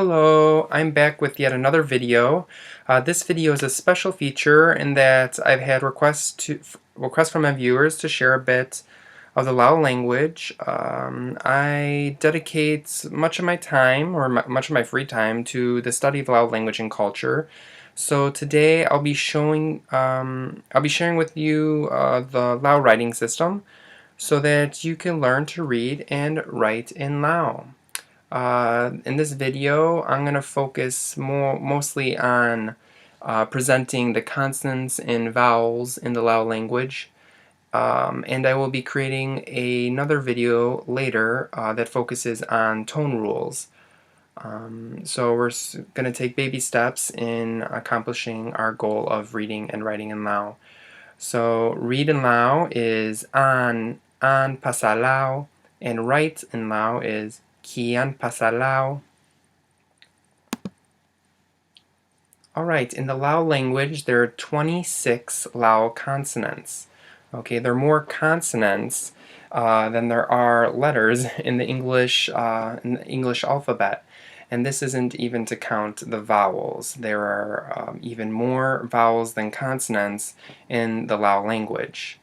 Hello, I'm back with yet another video. This video is a special feature in that I've had requests from my viewers to share a bit of the Lao language. I dedicate much of my time, or much of my free time, to the study of Lao language and culture. So today I'll be sharing with you the Lao writing system, so that you can learn to read and write in Lao. In this video, I'm going to focus mostly on presenting the consonants and vowels in the Lao language. And I will be creating another video later that focuses on tone rules. So we're going to take baby steps in accomplishing our goal of reading and writing in Lao. So read in Lao is an pasa Lao, and write in Lao is kian pasa Lao. Alright, in the Lao language there are 26 Lao consonants. Okay, there are more consonants than there are letters in the English alphabet. And this isn't even to count the vowels. There are even more vowels than consonants in the Lao language.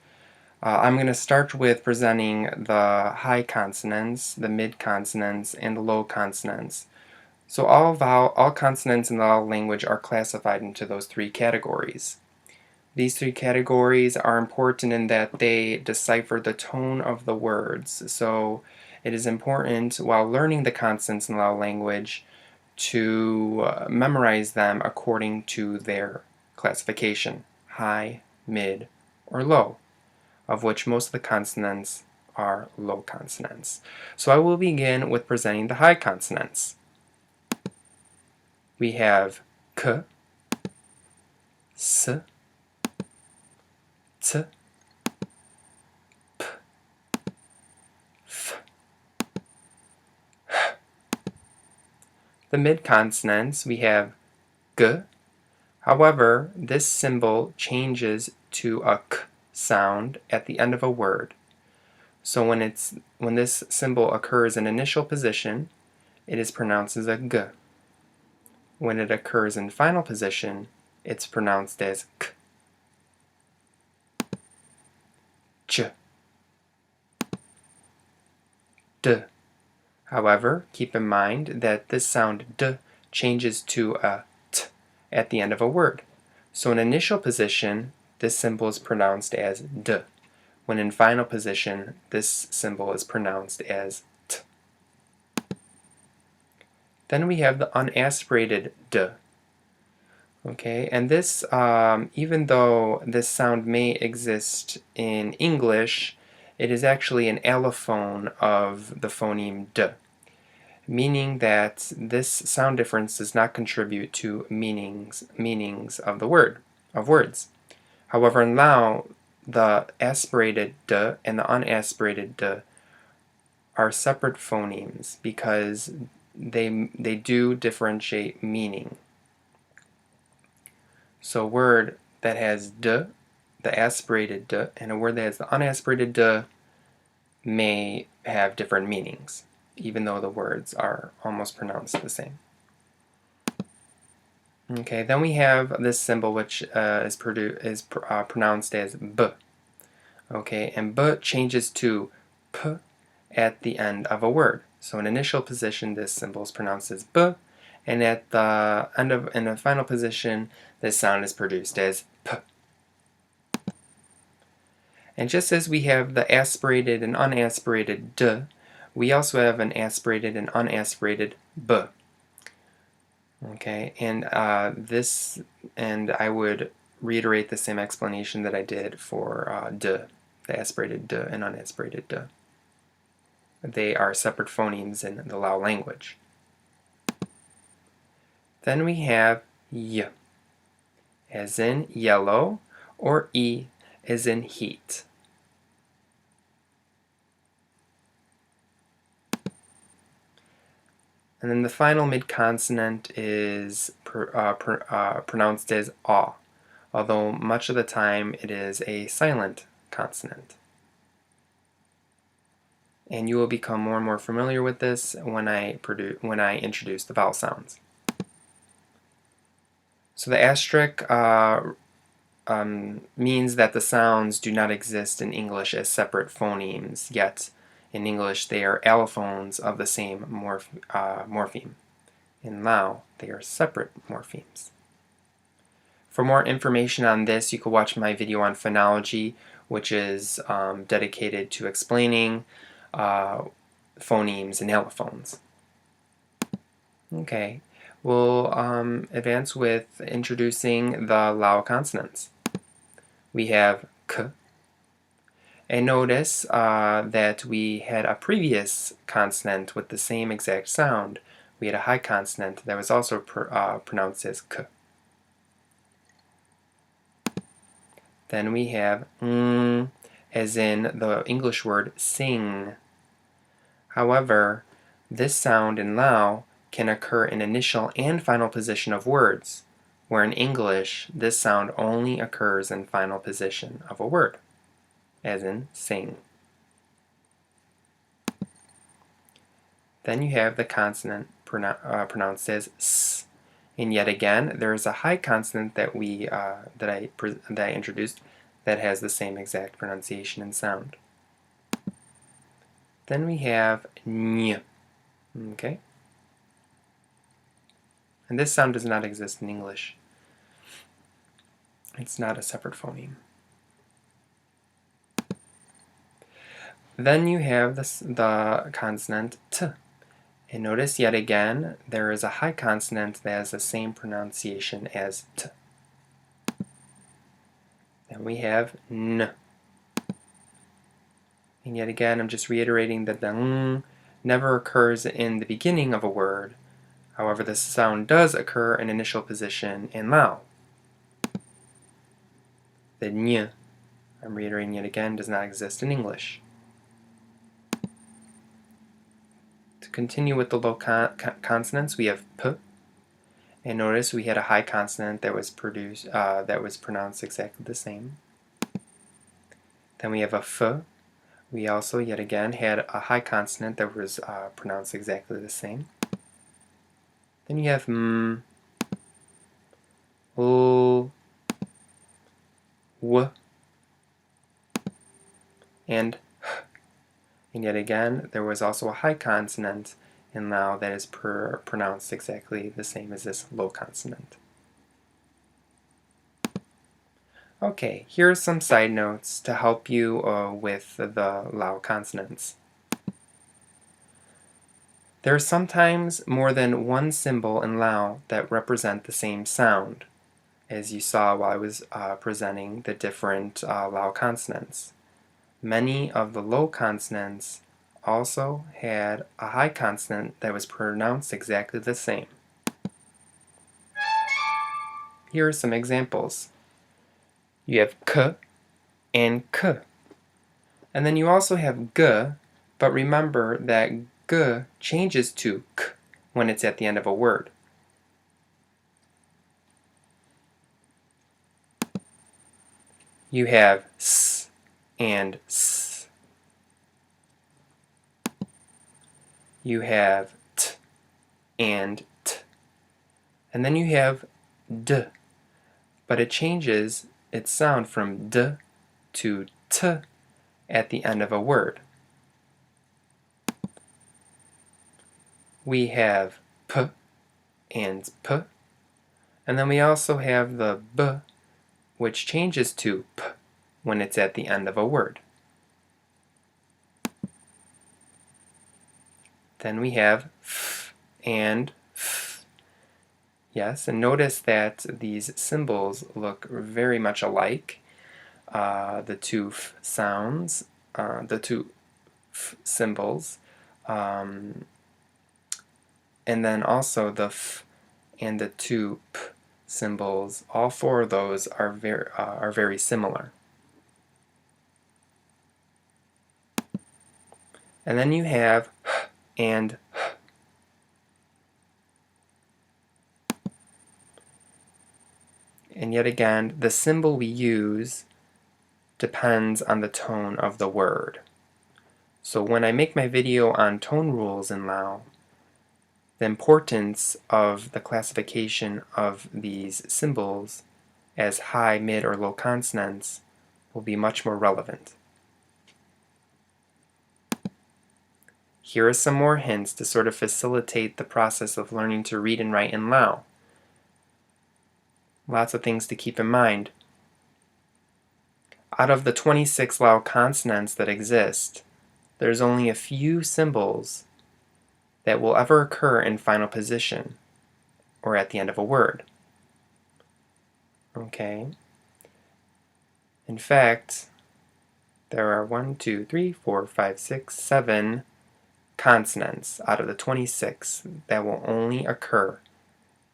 I'm going to start with presenting the high consonants, the mid consonants, and the low consonants. So all consonants in the Lao language are classified into those three categories. These three categories are important in that they decipher the tone of the words. So it is important while learning the consonants in the Lao language to memorize them according to their classification, high, mid, or low, of which most of the consonants are low consonants. So I will begin with presenting the high consonants. We have k, s, t, p, f, h. The mid-consonants, we have g. However, this symbol changes to a k sound at the end of a word. So when this symbol occurs in initial position, it is pronounced as a g. When it occurs in final position, it's pronounced as k. Ch, d. However, keep in mind that this sound d changes to a t at the end of a word. So in initial position, this symbol is pronounced as d. When in final position, this symbol is pronounced as t. Then we have the unaspirated d. Okay, and this, even though this sound may exist in English, it is actually an allophone of the phoneme d, meaning that this sound difference does not contribute to meanings of words. However, in Lao, the aspirated d and the unaspirated d are separate phonemes because they do differentiate meaning. So a word that has d, the aspirated d, and a word that has the unaspirated d may have different meanings, even though the words are almost pronounced the same. Okay, then we have this symbol which is pronounced as b. Okay, and b changes to p at the end of a word. So in initial position, this symbol is pronounced as b, and at the end in the final position, this sound is produced as p. And just as we have the aspirated and unaspirated d, we also have an aspirated and unaspirated b. Okay, and I would reiterate the same explanation that I did for d, the aspirated d and unaspirated d. They are separate phonemes in the Lao language. Then we have y, as in yellow, or e, as in heat. And then the final mid-consonant is pronounced as a, although much of the time it is a silent consonant. and you will become more and more familiar with this when I introduce the vowel sounds. So the asterisk means that the sounds do not exist in English as separate phonemes, yet in English they are allophones of the same morpheme. In Lao, they are separate morphemes. For more information on this, you can watch my video on phonology, which is dedicated to explaining phonemes and allophones. Okay, we'll advance with introducing the Lao consonants. We have k, and notice that we had a previous consonant with the same exact sound. We had a high consonant that was also pronounced as k. Then we have ng, as in the English word sing. However, this sound in Lao can occur in initial and final position of words, where in English this sound only occurs in final position of a word, as in sing. Then you have the consonant pronounced as s. And yet again, there is a high consonant that I introduced that has the same exact pronunciation and sound. Then we have ny. Okay? And this sound does not exist in English. It's not a separate phoneme. Then you have the consonant t. And notice yet again, there is a high consonant that has the same pronunciation as t. Then we have n. And yet again, I'm just reiterating that the ng never occurs in the beginning of a word. However, this sound does occur in initial position in Lao. The ny, I'm reiterating yet again, does not exist in English. To continue with the low consonants, we have p. And notice we had a high consonant that was pronounced exactly the same. Then we have a f. We also, yet again, had a high consonant that was pronounced exactly the same. Then you have m, l, w, and h. And yet again, there was also a high consonant in Lao that is pronounced exactly the same as this low consonant. Okay, here are some side notes to help you with the Lao consonants. There are sometimes more than one symbol in Lao that represent the same sound, as you saw while I was presenting the different Lao consonants. Many of the low consonants also had a high consonant that was pronounced exactly the same. Here are some examples. You have k and k. And then you also have g, but remember that g changes to k when it's at the end of a word. You have s and s. You have t and t. And then you have d, but it changes its sound from d to t at the end of a word. We have p and p, and then we also have the b, which changes to p when it's at the end of a word. Then we have f and f. Yes, and notice that these symbols look very much alike. The two f sounds, the two f symbols, and then also the f and the two p symbols. All four of those are very similar. And then you have h and h. And yet again, the symbol we use depends on the tone of the word. So when I make my video on tone rules in Lao, the importance of the classification of these symbols as high, mid, or low consonants will be much more relevant. Here are some more hints to sort of facilitate the process of learning to read and write in Lao. Lots of things to keep in mind. Out of the 26 Lao consonants that exist, there's only a few symbols that will ever occur in final position or at the end of a word. Okay? In fact, there are 7 consonants out of the 26 that will only occur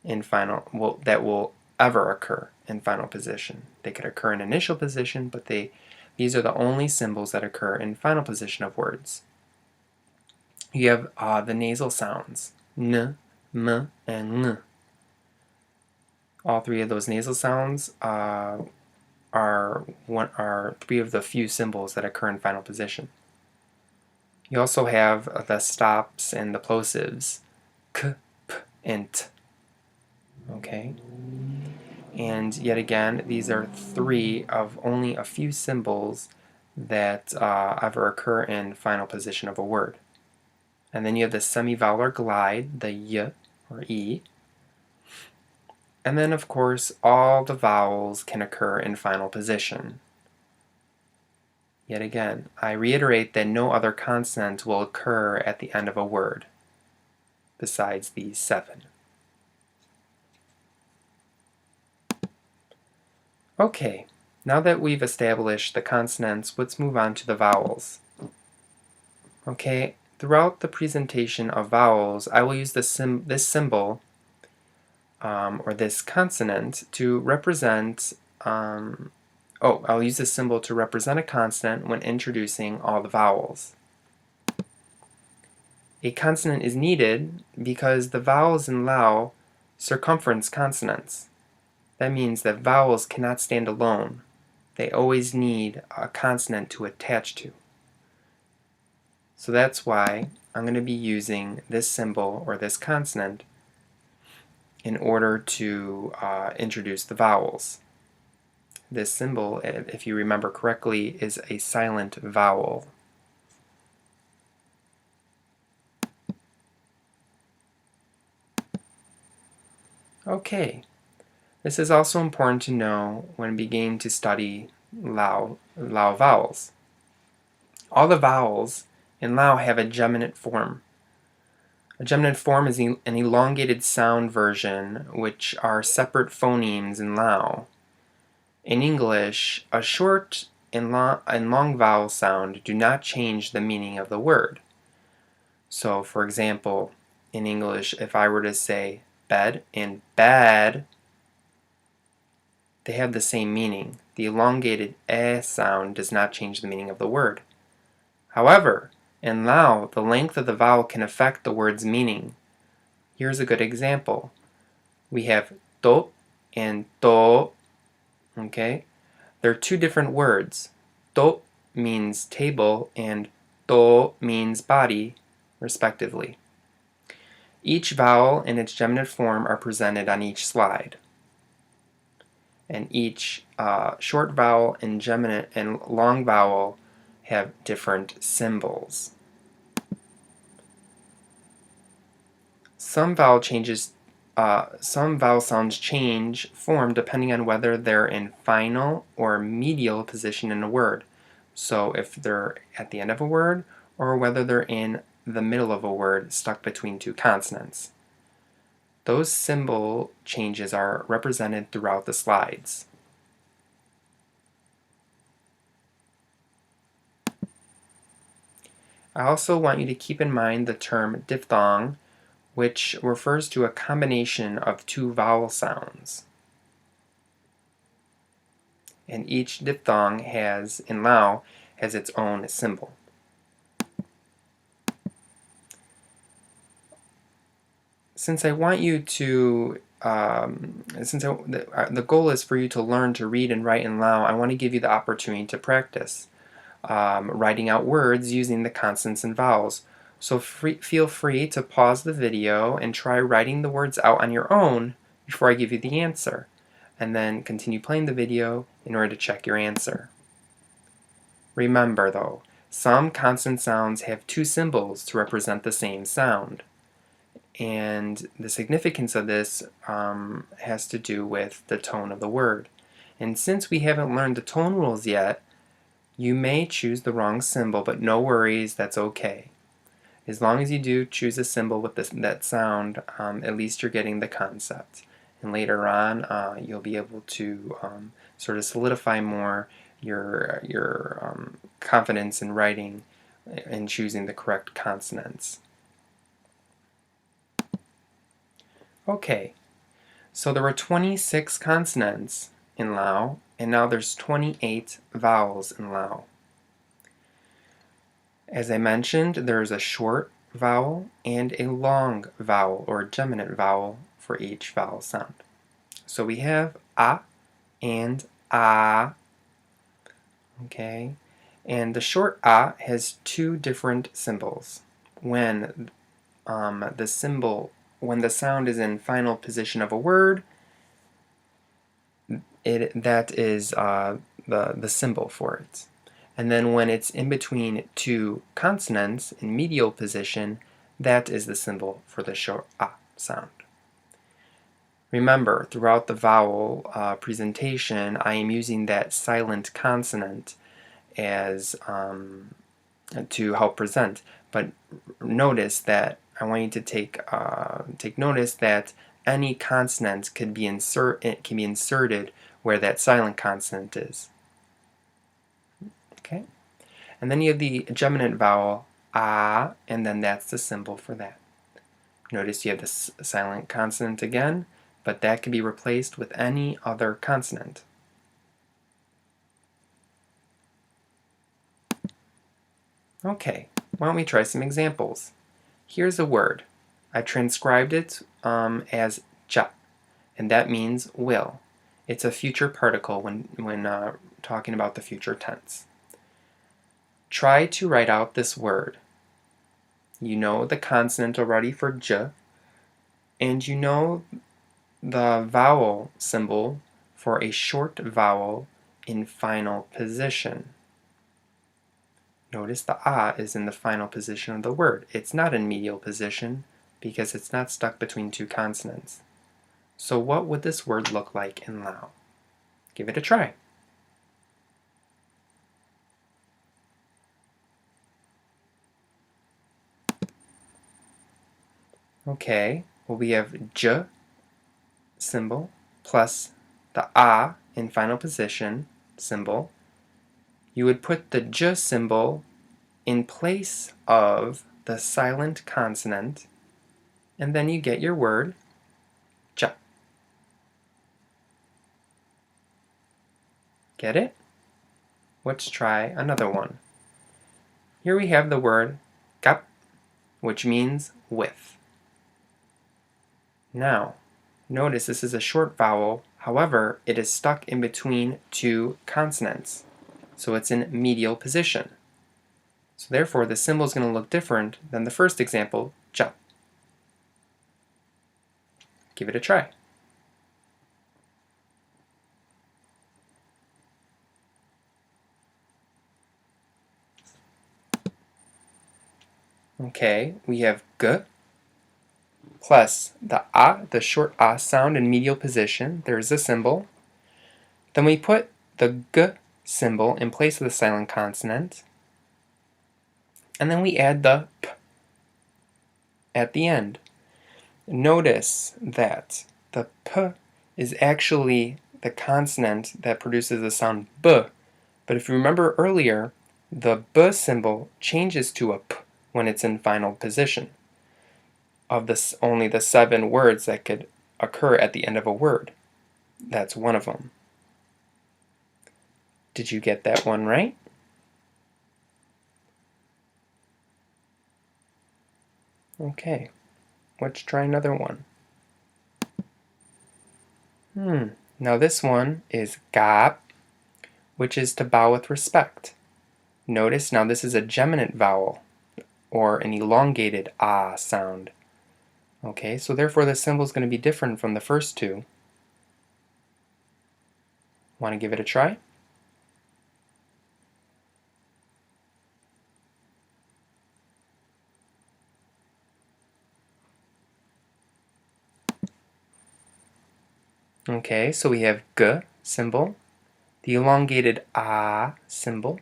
in that will ever occur in final position. They could occur in initial position, but these are the only symbols that occur in final position of words. You have the nasal sounds, n, m, and n. All three of those nasal sounds are three of the few symbols that occur in final position. You also have the stops and the plosives, k, p, and t. Okay? And yet again, these are three of only a few symbols that ever occur in final position of a word. And then you have the semivowelar glide, the y or e. And then, of course, all the vowels can occur in final position. Yet again, I reiterate that no other consonant will occur at the end of a word besides these 7. Okay, now that we've established the consonants, let's move on to the vowels. Okay, throughout the presentation of vowels, I will use this symbol or this consonant to represent I'll use this symbol to represent a consonant when introducing all the vowels. A consonant is needed because the vowels in Lao circumference consonants. That means that vowels cannot stand alone. They always need a consonant to attach to. So that's why I'm going to be using this symbol or this consonant in order to introduce the vowels. This symbol, if you remember correctly, is a silent vowel. Okay, this is also important to know when beginning to study Lao vowels. All the vowels in Lao have a geminate form. A geminate form is an elongated sound version, which are separate phonemes in Lao. In English, a short and long vowel sound do not change the meaning of the word. So, for example, in English, if I were to say bed and bad, they have the same meaning. The elongated eh sound does not change the meaning of the word. However, in Lao, the length of the vowel can affect the word's meaning. Here's a good example. We have to and to. Okay? They're two different words. To means table and to means body, respectively. Each vowel and its geminate form are presented on each slide. And each short vowel and geminate and long vowel have different symbols. Some vowel sounds change form depending on whether they're in final or medial position in a word. So if they're at the end of a word or whether they're in the middle of a word stuck between two consonants. Those symbol changes are represented throughout the slides. I also want you to keep in mind the term diphthong, which refers to a combination of two vowel sounds. And each diphthong in Lao, has its own symbol. Since I want you to, the goal is for you to learn to read and write in Lao, I want to give you the opportunity to practice. writing out words using the consonants and vowels. So feel free to pause the video and try writing the words out on your own before I give you the answer, and then continue playing the video in order to check your answer. Remember though, some consonant sounds have two symbols to represent the same sound. And the significance of this has to do with the tone of the word. And since we haven't learned the tone rules yet, you may choose the wrong symbol, but no worries, that's okay. As long as you do choose a symbol with that sound, at least you're getting the concept. And later on, you'll be able to sort of solidify more your confidence in writing and choosing the correct consonants. Okay, so there were 26 consonants in Lao, and now there's 28 vowels in Lao. As I mentioned, there's a short vowel and a long vowel, or geminant vowel, for each vowel sound. So we have a and a, okay? And the short a has two different symbols. When the sound is in final position of a word, that is the symbol for it. And then when it's in between two consonants in medial position, that is the symbol for the short a sound. Remember, throughout the vowel presentation, I am using that silent consonant as to help present. But notice that I want you to take notice that any consonant can be inserted where that silent consonant is. Okay, and then you have the geminant vowel a, and then that's the symbol for that. Notice you have the silent consonant again, but that can be replaced with any other consonant. Okay, why don't we try some examples? Here's a word. I transcribed it as ja, and that means will. It's a future particle when talking about the future tense. Try to write out this word. You know the consonant already for j, and you know the vowel symbol for a short vowel in final position. Notice the a is in the final position of the word. It's not in medial position because it's not stuck between two consonants. So what would this word look like in Lao? Give it a try. Okay, well we have j symbol plus the a in final position symbol. You would put the j symbol in place of the silent consonant, and then you get your word ja. Get it? Let's try another one. Here we have the word kap, which means with. Now, notice this is a short vowel, however, it is stuck in between two consonants, so it's in medial position. So therefore, the symbol is going to look different than the first example, ja. Give it a try. Okay, we have g plus the a, the short a sound in medial position. There's a symbol. Then we put the g symbol in place of the silent consonant. And then we add the p at the end. Notice that the p is actually the consonant that produces the sound b. But if you remember earlier, the b symbol changes to a p when it's in final position. Of this, only the 7 words that could occur at the end of a word. That's one of them. Did you get that one right? Okay, let's try another one. Now this one is gap, which is to bow with respect. Notice now this is a geminant vowel, or an elongated ah sound. Okay, so therefore the symbol is going to be different from the first two. Want to give it a try? Okay, so we have g symbol, the elongated ah symbol,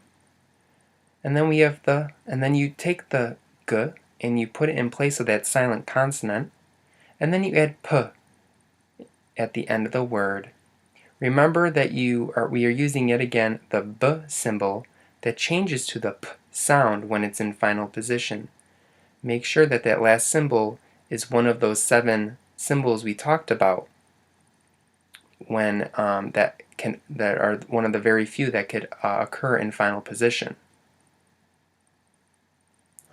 and then we have and then you take the g and you put it in place of that silent consonant, and then you add p at the end of the word. Remember that we are using yet again the b symbol that changes to the p sound when it's in final position. Make sure that that last symbol is one of those 7 symbols we talked about when that are one of the very few that could occur in final position.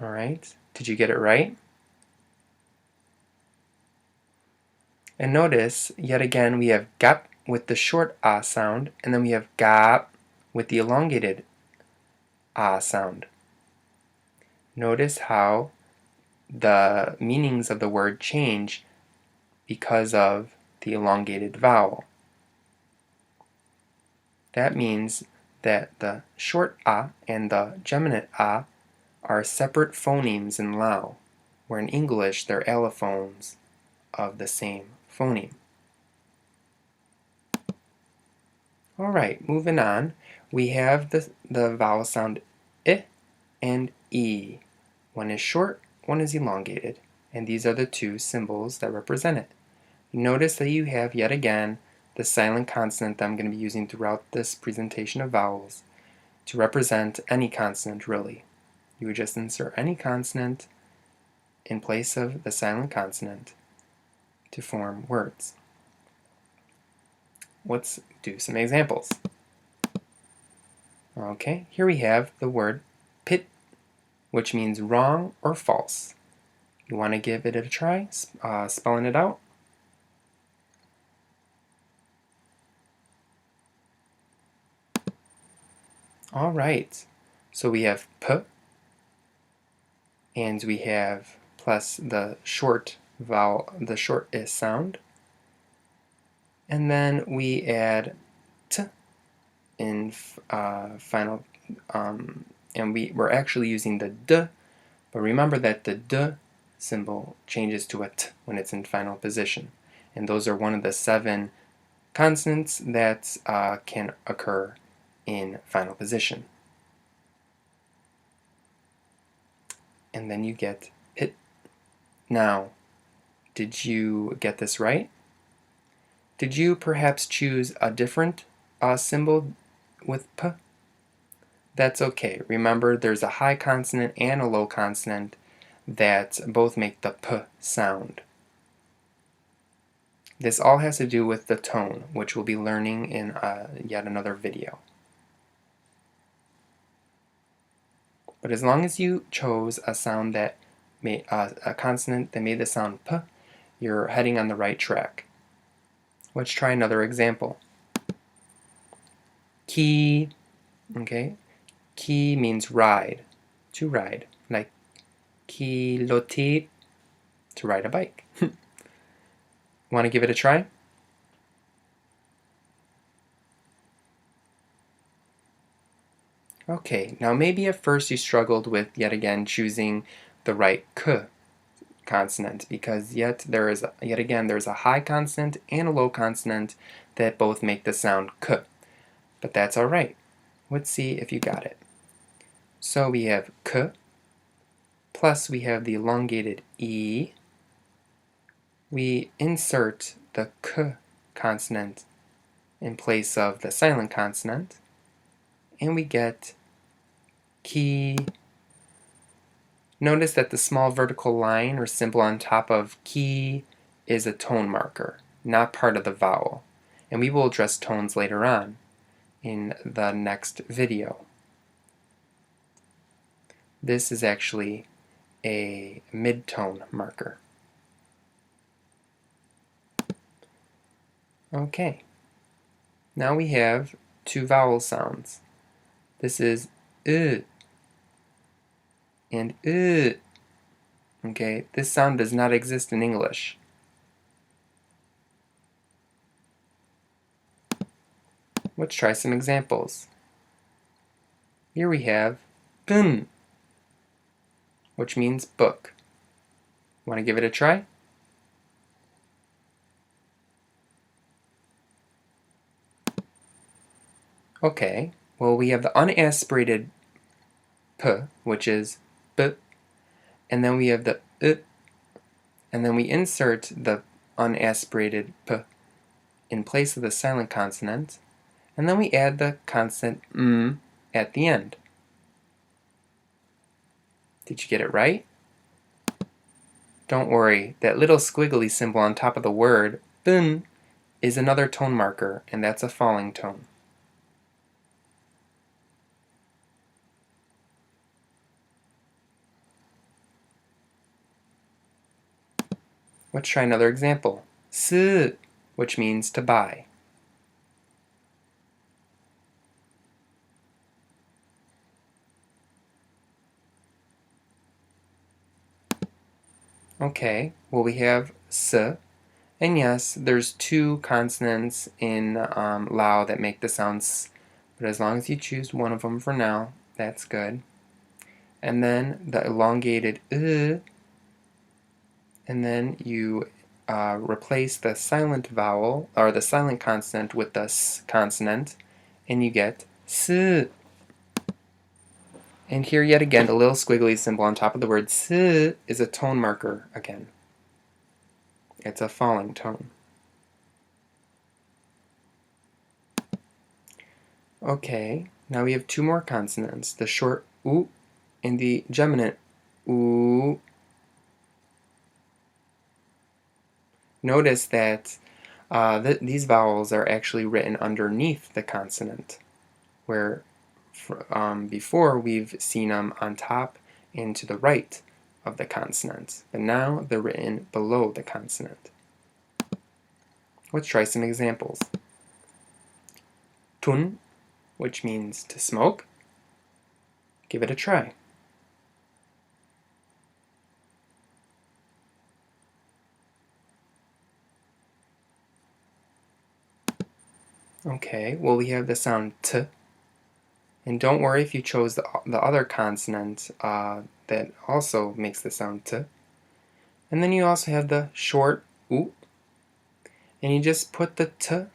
All right, did you get it right? And notice, yet again, we have gap with the short ah sound, and then we have gap with the elongated ah sound. Notice how the meanings of the word change because of the elongated vowel. That means that the short ah and the geminant ah are separate phonemes in Lao, where in English they're allophones of the same phoneme. Alright, moving on, we have the vowel sound I and E. One is short, one is elongated, and these are the two symbols that represent it. Notice that you have, yet again, the silent consonant that I'm going to be using throughout this presentation of vowels to represent any consonant, really. You would just insert any consonant in place of the silent consonant to form words. Let's do some examples. Okay, here we have the word pit, which means wrong or false. You want to give it a try, spelling it out? All right, so we have p, and we have plus the short vowel, the short is sound, and then we add t in final, and we're actually using the d, but remember that the d symbol changes to a t when it's in final position, and those are one of the 7 consonants that can occur in final position. And then you get pit. Now, did you get this right? Did you perhaps choose a different symbol with p? That's okay. Remember, there's a high consonant and a low consonant that both make the p sound. This all has to do with the tone, which we'll be learning in yet another video. But as long as you chose a sound that made a consonant that made the sound p, you're heading on the right track. Let's try another example. Ki, okay? Ki means ride, to ride, like kiloti, to ride a bike. Want to give it a try? Okay, now maybe at first you struggled with, yet again, choosing the right k consonant, because yet again there's a high consonant and a low consonant that both make the sound k. But that's alright. Let's see if you got it. So we have k, plus we have the elongated e. We insert the k consonant in place of the silent consonant, and we get ki. Notice that the small vertical line or symbol on top of ki is a tone marker, not part of the vowel. And we will address tones later on in the next video. This is actually a mid-tone marker. Okay, now we have 2 vowel sounds. This is and Okay, this sound does not exist in English. Let's try some examples. Here we have gun, which means book. Want to give it a try? Okay, well we have the unaspirated p, which is b, and then we have the and then we insert the unaspirated p in place of the silent consonant, and then we add the consonant at the end. Did you get it right? Don't worry, that little squiggly symbol on top of the word, bun, is another tone marker, and that's a falling tone. Let's try another example. S, which means to buy. Okay, well we have s, and yes, there's two consonants in Lao that make the sound s, but as long as you choose one of them for now, that's good. And then the elongated and then you replace the silent vowel, or the silent consonant, with the s consonant, and you get s. And here yet again, the little squiggly symbol on top of the word s is a tone marker again. It's a falling tone. Okay, now we have two more consonants, the short oo and the geminant oo. Notice that these vowels are actually written underneath the consonant, where before we've seen them on top and to the right of the consonant, but now they're written below the consonant. Let's try some examples. Tun, which means to smoke. Give it a try. Okay, well we have the sound t, and don't worry if you chose the other consonant that also makes the sound t. And then you also have the short oo, and you just put the t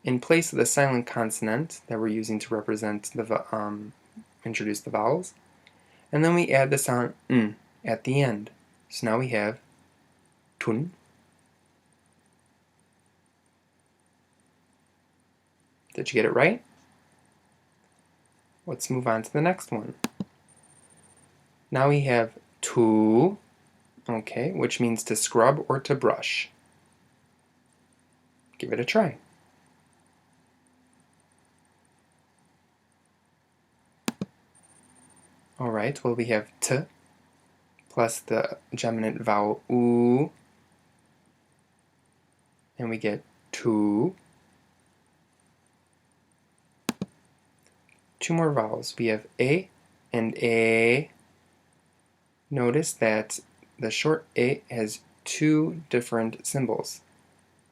in place of the silent consonant that we're using to represent the introduce the vowels, and then we add the sound n at the end. So now we have tun. Did you get it right? Let's move on to the next one. Now we have tu, okay, which means to scrub or to brush. Give it a try. Alright, well we have t plus the geminant vowel oo, and we get tu. Two more vowels. We have a and a. Notice that the short a has two different symbols.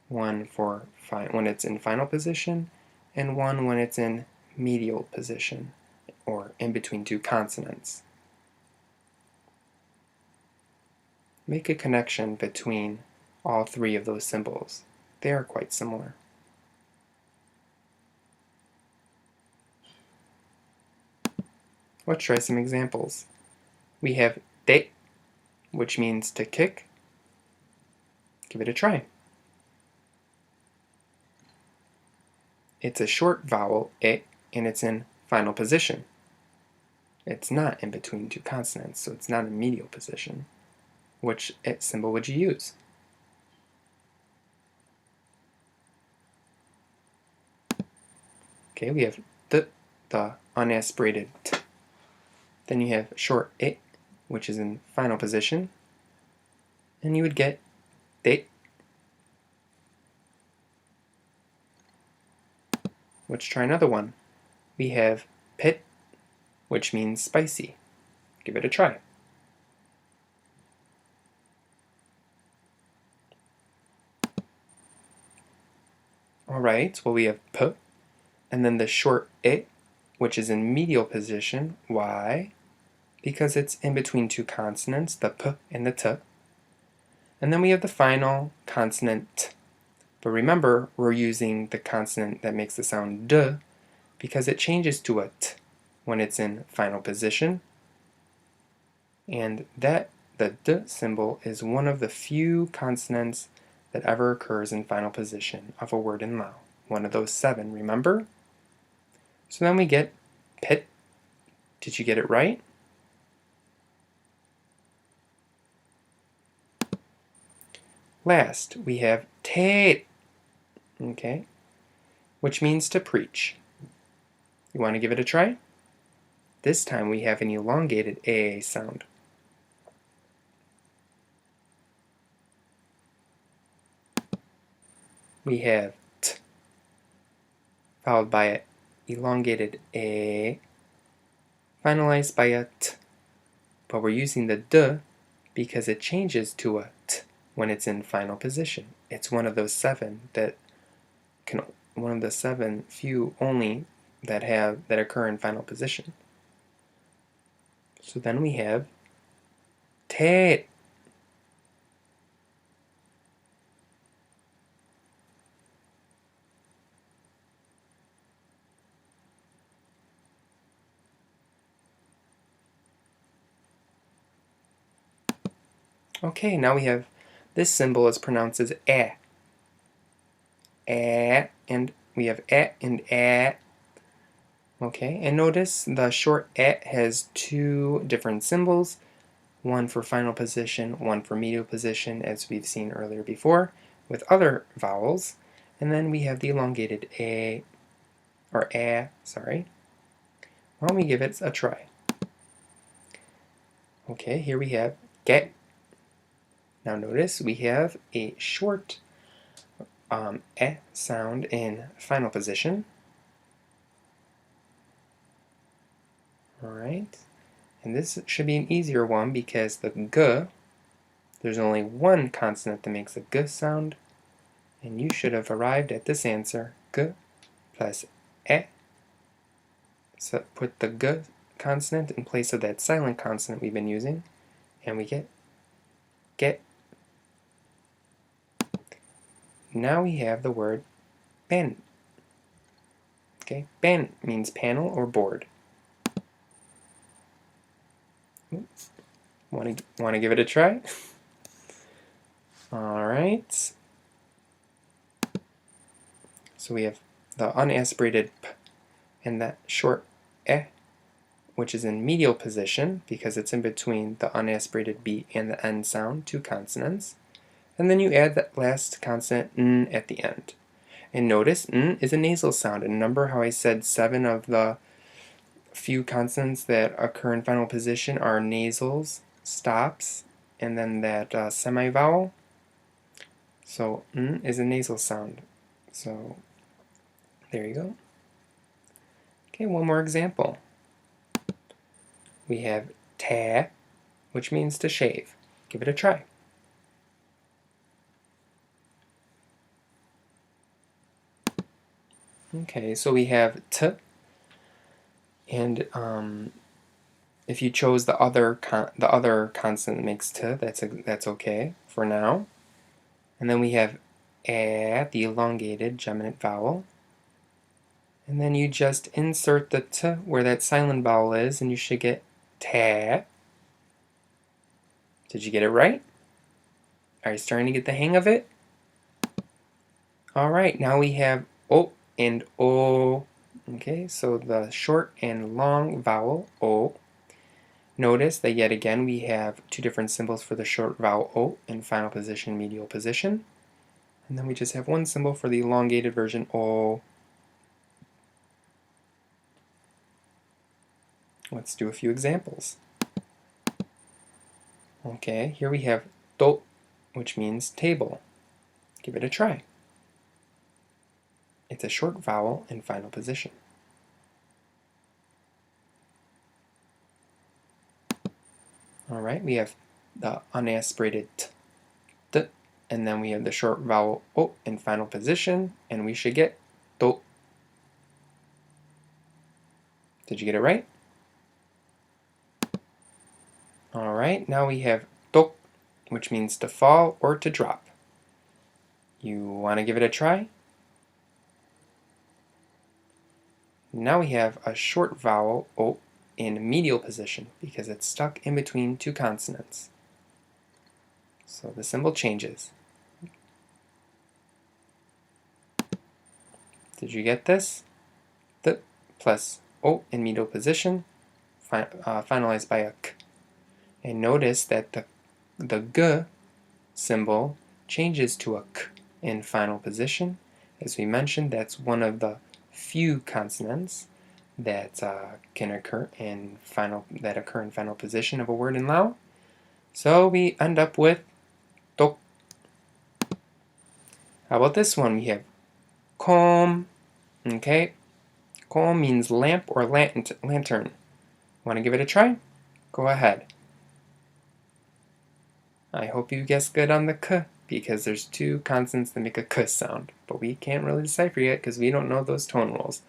One for when it's in final position, and one when it's in medial position, or in between two consonants. Make a connection between all three of those symbols. They are quite similar. Let's try some examples. We have de, which means to kick. Give it a try. It's a short vowel, e, and it's in final position. It's not in between two consonants, so it's not in medial position. Which symbol would you use? Okay, we have the unaspirated t. Then you have short e, which is in final position, and you would get de. Let's try another one. We have pit, which means spicy. Give it a try. Alright, well we have p, and then the short I, which is in medial position. Why? Because it's in between two consonants, the p and the t. And then we have the final consonant t. But remember, we're using the consonant that makes the sound d because it changes to a t when it's in final position. And the d symbol is one of the few consonants that ever occurs in final position of a word in Lao. One of those 7, remember? So then we get pit. Did you get it right? Last, we have te, okay, which means to preach. You want to give it a try? This time we have an elongated A sound. We have t, followed by an elongated A, finalized by a t. But we're using the d because it changes to a t when it's in final position. It's one of those 7 that one of the 7 few only that occur in final position. So then we have te. Okay, now we have this symbol is pronounced as a. A, and we have a and a. Okay, and notice the short a has 2 different symbols, one for final position, one for medial position, as we've seen earlier before with other vowels. And then we have the elongated a, or a, sorry. Why don't we give it a try? Okay, here we have get. Now notice we have a short e sound in final position. Alright, and this should be an easier one because the g, there's only one consonant that makes a g sound, and you should have arrived at this answer, g plus e. So put the g consonant in place of that silent consonant we've been using, and we get. Now we have the word pen. Okay, pen means panel or board. Want to give it a try? All right. So we have the unaspirated p and that short e, which is in medial position because it's in between the unaspirated b and the n sound, 2 consonants. And then you add that last consonant n at the end. And notice n is a nasal sound. And remember how I said 7 of the few consonants that occur in final position are nasals, stops, and then that semivowel. So n is a nasal sound. So there you go. Okay, one more example. We have ta, which means to shave. Give it a try. Okay, so we have t, and if you chose the other consonant that makes t, that's okay for now. And then we have a, the elongated geminate vowel. And then you just insert the t where that silent vowel is, and you should get ta. Did you get it right? Are you starting to get the hang of it? Alright, now we have o and o. Okay, so the short and long vowel o. Notice that yet again we have 2 different symbols for the short vowel o in final position, medial position. And then we just have 1 symbol for the elongated version o. Let's do a few examples. Okay, here we have to, which means table. Give it a try. It's a short vowel in final position. Alright, we have the unaspirated t. and then we have the short vowel O in final position, and we should get do. Did you get it right? Alright, now we have do, which means to fall or to drop. You want to give it a try? Now we have a short vowel O in medial position because it's stuck in between two consonants. So the symbol changes. Did you get this? The plus O in medial position, finalized by a K. And notice that the G symbol changes to a K in final position. As we mentioned, that's one of the few consonants that can occur in final position of a word in Lao. So we end up with tok. How about this one? We have kom. Okay, kom means lamp or lantern. Want to give it a try? Go ahead. I hope you guessed good on the k, because there's two consonants that make a k sound, but we can't really decipher yet because we don't know those tone rules.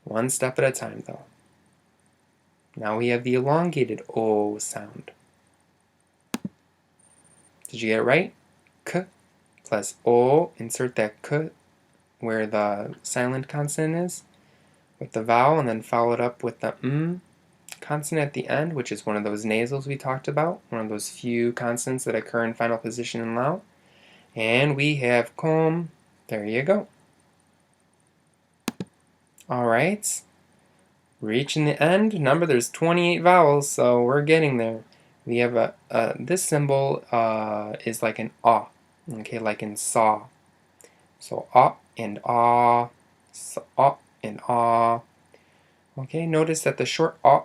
One step at a time, though. Now we have the elongated O sound. Did you get it right? K plus O, insert that k where the silent consonant is with the vowel, and then follow it up with the consonant at the end, which is one of those nasals we talked about, one of those few consonants that occur in final position in Lao. And we have kom. There you go. Alright, reaching the end. Remember, there's 28 vowels, so we're getting there. We have this symbol is like an ah, okay, like in saw. So ah and ah, ah and ah. Okay, notice that the short ah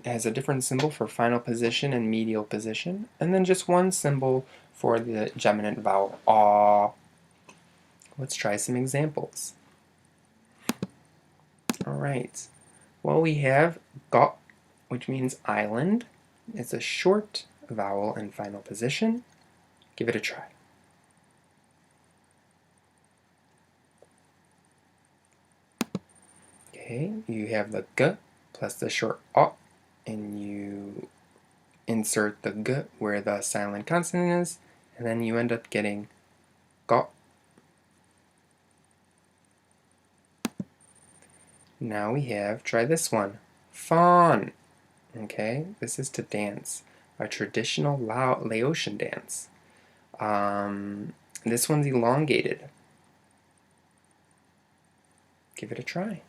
has a different symbol for final position and medial position, and then just one symbol for the geminant vowel ah. Let's try some examples. Alright, well, we have ga, which means island. It's a short vowel in final position. Give it a try. Okay, you have the g plus the short a, and you insert the g where the silent consonant is, and then you end up getting ga. Now we have, try this one, fawn. Okay, this is to dance, a traditional Laotian dance. This one's elongated. Give it a try.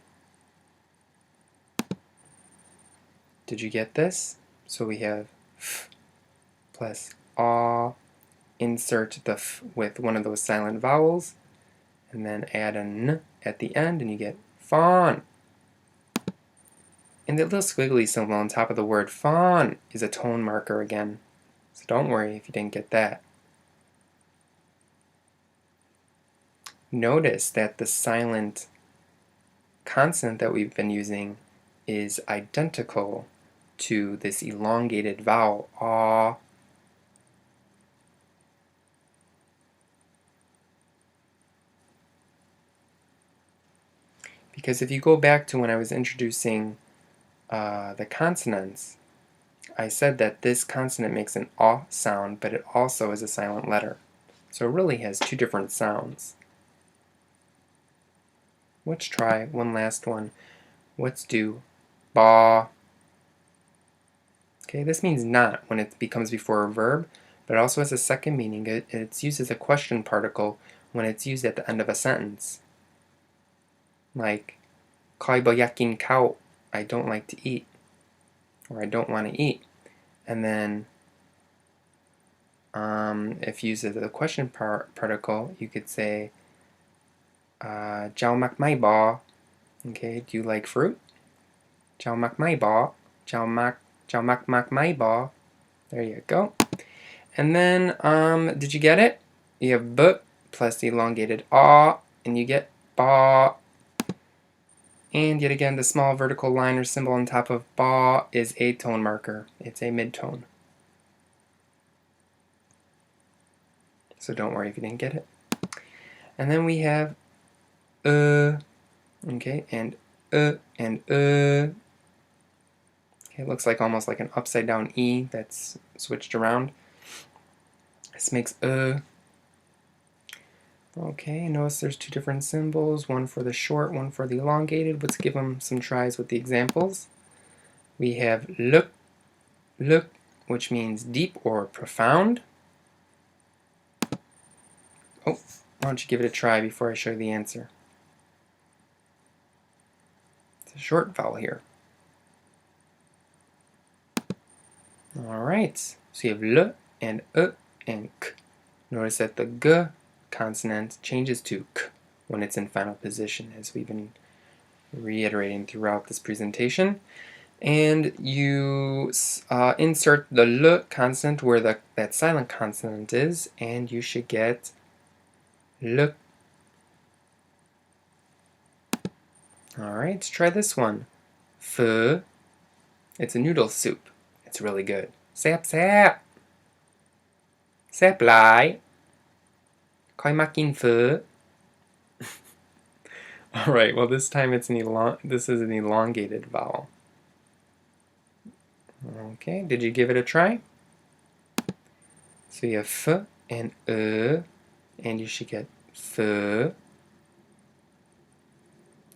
Did you get this? So we have f plus ah, insert the f with one of those silent vowels, and then add an n at the end, and you get fawn. And the little squiggly symbol on top of the word fawn is a tone marker again. So don't worry if you didn't get that. Notice that the silent consonant that we've been using is identical to this elongated vowel, ah. Because if you go back to when I was introducing the consonants, I said that this consonant makes an ah sound, but it also is a silent letter. So it really has two different sounds. Let's try one last one. Let's do ba. Okay, this means not when it becomes before a verb, but it also has a second meaning. It's used as a question particle when it's used at the end of a sentence. Like, Kai ba yakin kao, I don't like to eat, or I don't want to eat. And then, if used as a question particle, you could say, Jiao mak mai ba. Okay, do you like fruit? Jiao mak mai ba. Jiao mak mai ba. There you go. And then, did you get it? You have b plus the elongated ah, and you get ba. And yet again, the small vertical line or symbol on top of ba is a tone marker. It's a midtone. so don't worry if you didn't get it. And then we have okay, and Okay, it looks like almost like an upside down E that's switched around. This makes Okay, notice there's two different symbols, one for the short, one for the elongated. Let's give them some tries with the examples. We have look, which means deep or profound. Oh, why don't you give it a try before I show you the answer? It's a short vowel here. Alright, so you have L and K. Notice that the G consonant changes to K when it's in final position, as we've been reiterating throughout this presentation. And you insert the L consonant where that silent consonant is, and you should get L. Alright, let's try this one. Pho. It's a noodle soup. It's really good. Sap sap. Sap lai. Khoi ma kin pho. Alright, well this time this is an elongated vowel. Okay, did you give it a try? So you have F and and you should get pho.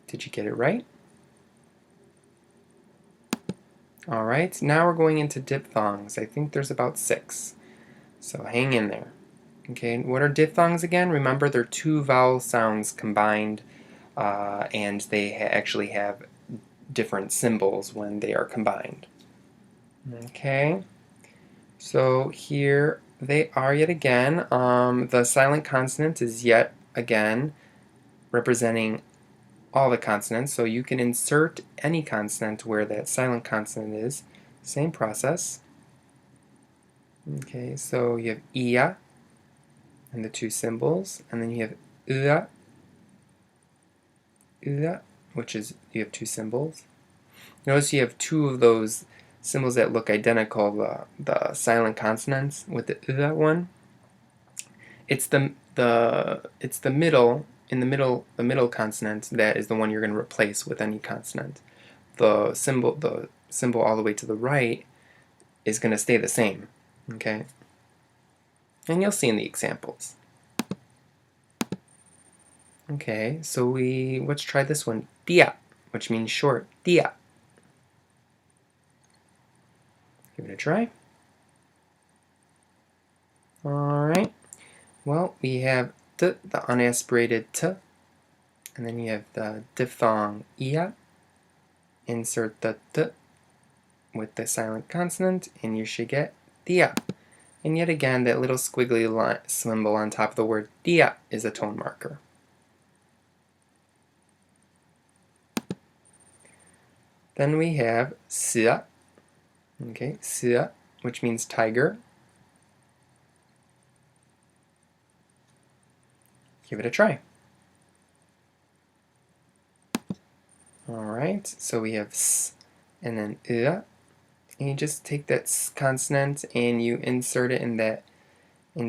Did you get it right? Alright, now we're going into diphthongs. I think there's about 6. So hang in there. Okay, what are diphthongs again? Remember, they're two vowel sounds combined, and they actually have different symbols when they are combined. Okay, so here they are yet again. The silent consonant is yet again representing all the consonants, so you can insert any consonant where that silent consonant is. Same process. Okay, so you have ia and the two symbols, and then you have ua, which is, you have two symbols. Notice you have two of those symbols that look identical, the silent consonants with the one. It's the middle, the middle consonant that is the one you're going to replace with any consonant. The symbol all the way to the right is going to stay the same, okay? And you'll see in the examples. Okay, so let's try this one. Dia, which means short. Dia. Give it a try. Alright. Well, we have t, the unaspirated t, and then you have the diphthong ia. Insert the t with the silent consonant, and you should get dia. And yet again, that little squiggly symbol on top of the word dia is a tone marker. Then we have sia, okay, sia, which means tiger. Give it a try. Alright, so we have s and then and you just take that s consonant and you insert it in that you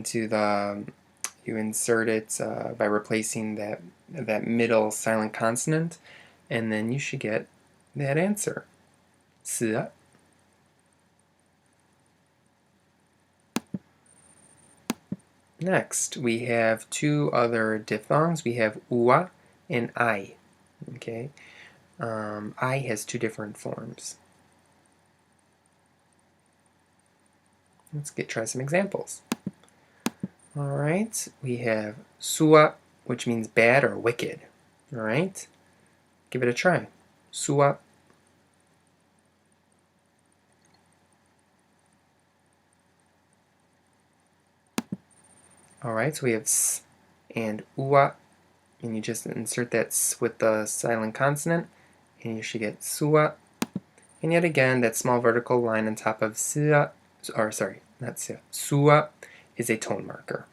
insert it by replacing that middle silent consonant, and then you should get that answer. Sia. Next, we have two other diphthongs. We have ua and I. Okay, I has two different forms. Let's try some examples. Alright, we have sua, which means bad or wicked. Alright, give it a try. Sua. Alright, so we have s and ua, and you just insert that s with the silent consonant, and you should get sua. And yet again, that small vertical line on top of sia, or sorry, not sia, sua, is a tone marker.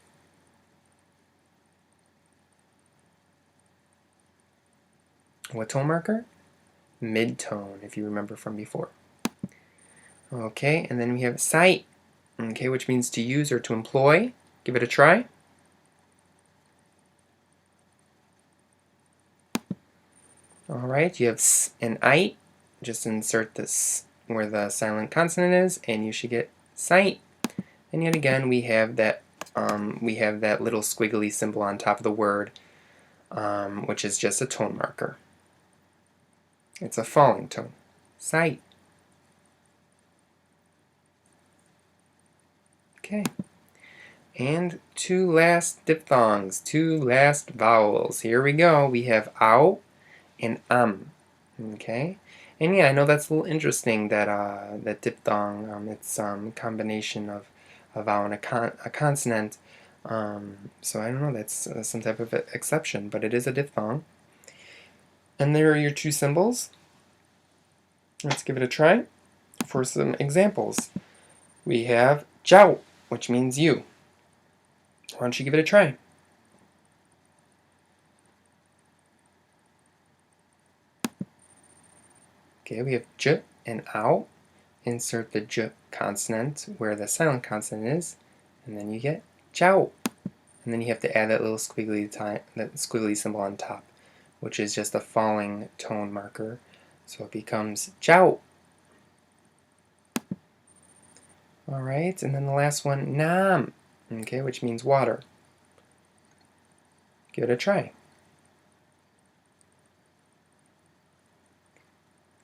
What tone marker? Mid-tone, if you remember from before. Okay, and then we have sai, okay, which means to use or to employ. Give it a try. Alright, you have s and I. Just insert this where the silent consonant is, and you should get sight. And yet again, we have that little squiggly symbol on top of the word, which is just a tone marker. It's a falling tone. Sight. Okay. And two last diphthongs, two last vowels. Here we go. We have ow and Okay. And yeah, I know that's a little interesting that that diphthong, it's combination of a vowel and a consonant. So I don't know, that's some type of exception, but it is a diphthong. And there are your two symbols. Let's give it a try. For some examples, we have jiao, which means you. Why don't you give it a try? Okay, we have j and ow. Insert the j consonant where the silent consonant is, and then you get jiao. And then you have to add that little squiggly symbol on top, which is just a falling tone marker. So it becomes jiao. Alright, and then the last one, nam, okay, which means water. Give it a try.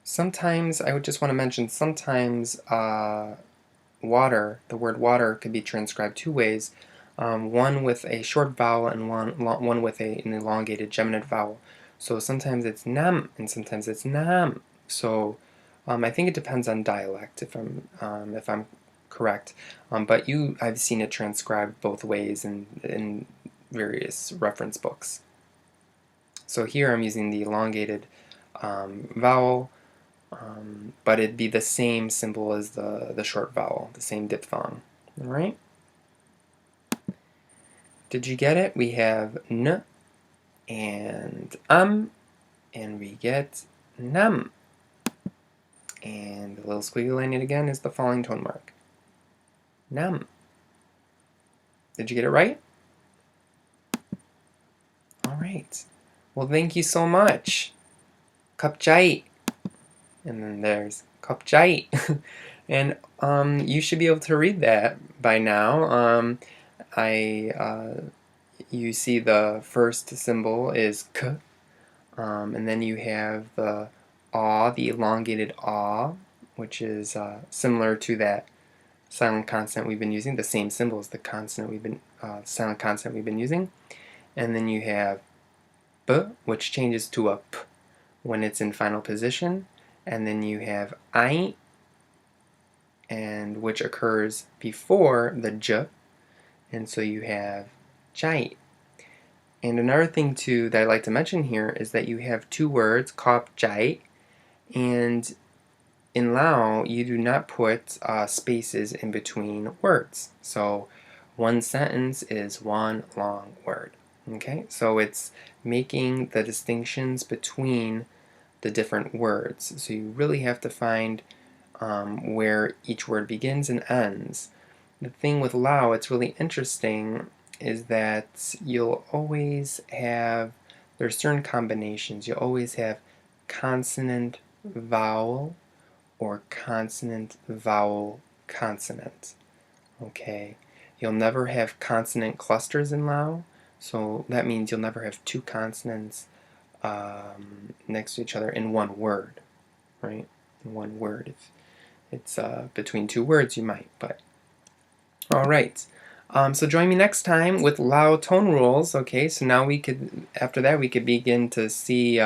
Sometimes, I would just want to mention, sometimes water, the word water, could be transcribed two ways. One with a short vowel and one with an elongated geminate vowel. So sometimes it's nam and sometimes it's nam. So I think it depends on dialect, if I'm correct. But I've seen it transcribed both ways in various reference books. So here I'm using the elongated vowel, but it'd be the same symbol as the short vowel, the same diphthong. All right? Did you get it? We have n and we get nam. And the little squiggly line again is the falling tone mark. Nam. Did you get it right? All right. Well, thank you so much. Kapchai. And then there's kapchai. And you should be able to read that by now. You see the first symbol is k, and then you have the aw, the elongated aw, which is similar to that silent consonant we've been using, the same symbol as the silent consonant we've been using. And then you have b, which changes to a p when it's in final position. And then you have I, and which occurs before the j, and so you have jai. And another thing too that I'd like to mention here is that you have two words, kop jai, and in Lao you do not put spaces in between words. So one sentence is one long word. Okay, so it's making the distinctions between the different words. So you really have to find where each word begins and ends. The thing with Lao, it's really interesting, is that you'll always have, there's certain combinations. You'll always have consonant vowel or consonant vowel consonant. Okay, you'll never have consonant clusters in Lao, so that means you'll never have two consonants next to each other in one word, right? In one word. If it's between two words, you might, but all right. So join me next time with Lao tone rules. Okay, so now after that, we could begin to see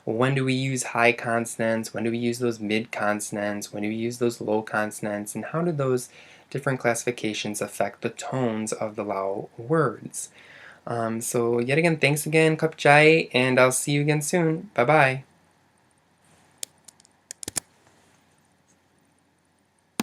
when do we use high consonants, when do we use those mid consonants, when do we use those low consonants, and how do those different classifications affect the tones of the Lao words. So yet again, thanks again, Kapchai, and I'll see you again soon. Bye-bye.